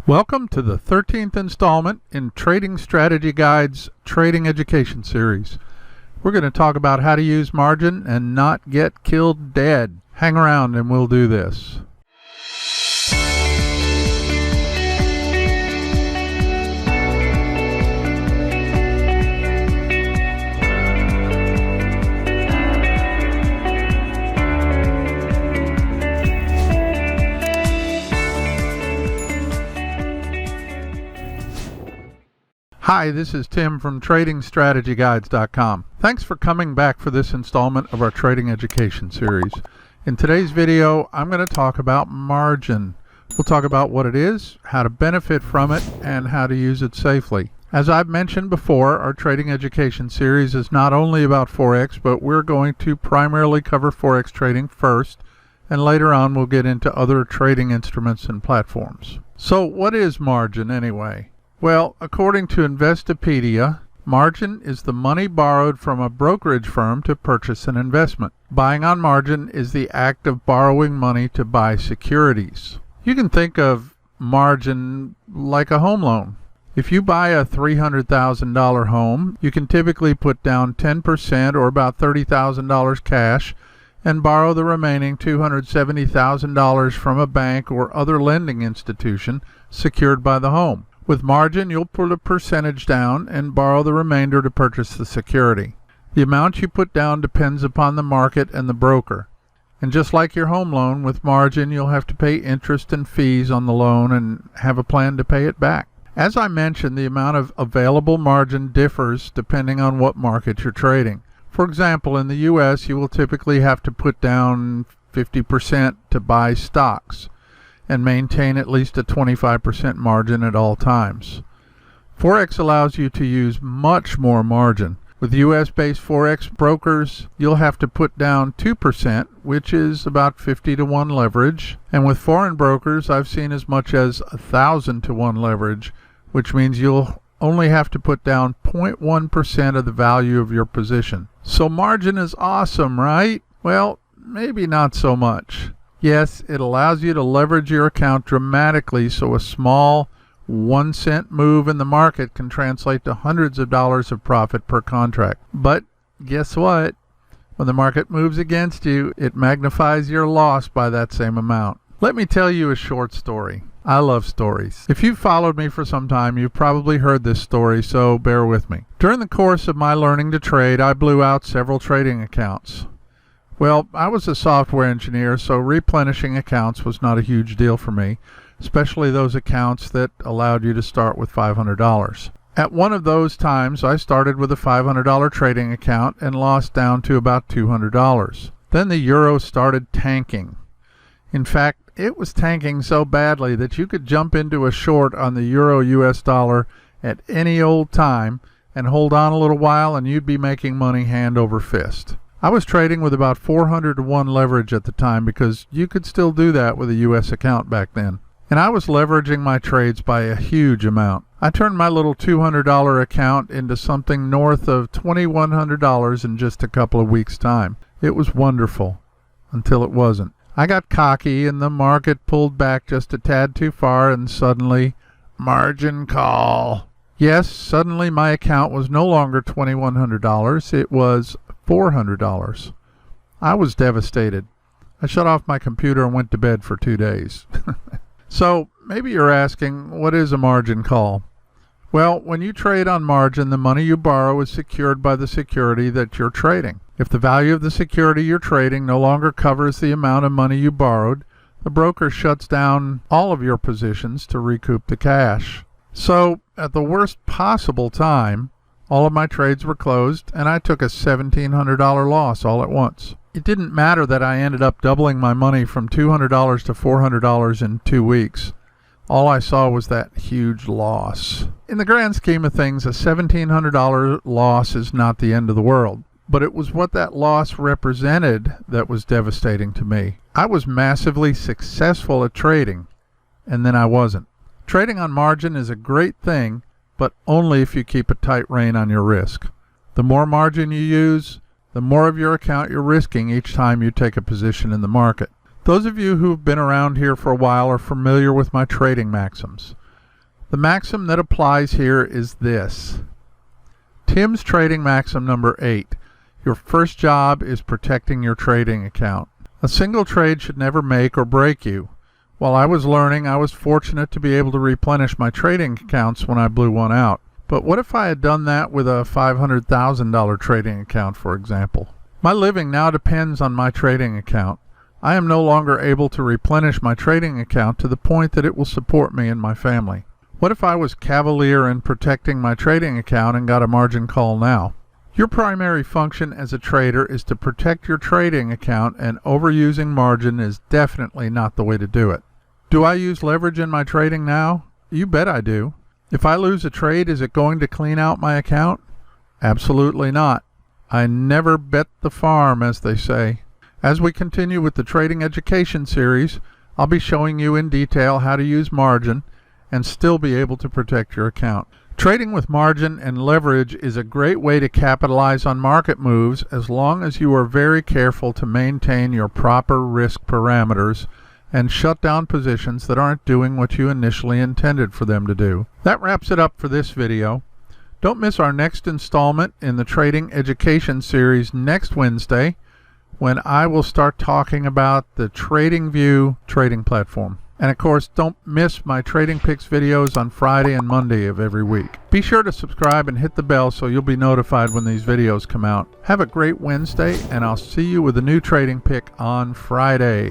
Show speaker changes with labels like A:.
A: Welcome to the 13th installment in Trading Strategy Guide's Trading Education Series. We're going to talk about how to use margin and not get killed dead. Hang around and we'll do this. Hi, this is Tim from TradingStrategyGuides.com. Thanks for coming back for this installment of our Trading Education Series. In today's video, I'm going to talk about margin. We'll talk about what it is, how to benefit from it, and how to use it safely. As I've mentioned before, our Trading Education Series is not only about Forex, but we're going to primarily cover Forex trading first, and later on we'll get into other trading instruments and platforms. So what is margin anyway? Well, according to Investopedia, margin is the money borrowed from a brokerage firm to purchase an investment. Buying on margin is the act of borrowing money to buy securities. You can think of margin like a home loan. If you buy a $300,000 home, you can typically put down 10% or about $30,000 cash and borrow the remaining $270,000 from a bank or other lending institution secured by the home. With margin, you'll put a percentage down and borrow the remainder to purchase the security. The amount you put down depends upon the market and the broker. And just like your home loan, with margin, you'll have to pay interest and fees on the loan and have a plan to pay it back. As I mentioned, the amount of available margin differs depending on what market you're trading. For example, in the U.S., you will typically have to put down 50% to buy stocks and maintain at least a 25% margin at all times. Forex allows you to use much more margin. With US-based Forex brokers, you'll have to put down 2%, which is about 50 to 1 leverage. And with foreign brokers, I've seen as much as 1,000 to 1 leverage, which means you'll only have to put down 0.1% of the value of your position. So margin is awesome, right? Well, maybe not so much. Yes, it allows you to leverage your account dramatically, so a small 1-cent move in the market can translate to hundreds of dollars of profit per contract. But guess what? When the market moves against you, it magnifies your loss by that same amount. Let me tell you a short story. I love stories. If you've followed me for some time, you've probably heard this story, so bear with me. During the course of my learning to trade, I blew out several trading accounts. Well, I was a software engineer, so replenishing accounts was not a huge deal for me, especially those accounts that allowed you to start with $500. At one of those times, I started with a $500 trading account and lost down to about $200. Then the euro started tanking. In fact, it was tanking so badly that you could jump into a short on the euro US dollar at any old time and hold on a little while and you'd be making money hand over fist. I was trading with about 400 to 1 leverage at the time because you could still do that with a US account back then. And I was leveraging my trades by a huge amount. I turned my little $200 account into something north of $2,100 in just a couple of weeks' time. It was wonderful, until it wasn't. I got cocky and the market pulled back just a tad too far and suddenly, margin call. Yes, suddenly my account was no longer $2,100. It was $400. I was devastated. I shut off my computer and went to bed for 2 days. So maybe you're asking, what is a margin call? Well, when you trade on margin, the money you borrow is secured by the security that you're trading. If the value of the security you're trading no longer covers the amount of money you borrowed, the broker shuts down all of your positions to recoup the cash. So at the worst possible time, all of my trades were closed, and I took a $1,700 loss all at once. It didn't matter that I ended up doubling my money from $200 to $400 in 2 weeks. All I saw was that huge loss. In the grand scheme of things, a $1,700 loss is not the end of the world, but it was what that loss represented that was devastating to me. I was massively successful at trading, and then I wasn't. Trading on margin is a great thing, but only if you keep a tight rein on your risk. The more margin you use, the more of your account you're risking each time you take a position in the market. Those of you who've been around here for a while are familiar with my trading maxims. The maxim that applies here is this. Tim's trading maxim number 8. Your first job is protecting your trading account. A single trade should never make or break you. While I was learning, I was fortunate to be able to replenish my trading accounts when I blew one out. But what if I had done that with a $500,000 trading account, for example? My living now depends on my trading account. I am no longer able to replenish my trading account to the point that it will support me and my family. What if I was cavalier in protecting my trading account and got a margin call now? Your primary function as a trader is to protect your trading account, and overusing margin is definitely not the way to do it. Do I use leverage in my trading now? You bet I do. If I lose a trade, is it going to clean out my account? Absolutely not. I never bet the farm, as they say. As we continue with the Trading Education series, I'll be showing you in detail how to use margin and still be able to protect your account. Trading with margin and leverage is a great way to capitalize on market moves as long as you are very careful to maintain your proper risk parameters and shut down positions that aren't doing what you initially intended for them to do. That wraps it up for this video. Don't miss our next installment in the Trading Education series next Wednesday, when I will start talking about the TradingView trading platform. And of course, don't miss my Trading Picks videos on Friday and Monday of every week. Be sure to subscribe and hit the bell so you'll be notified when these videos come out. Have a great Wednesday, and I'll see you with a new trading pick on Friday.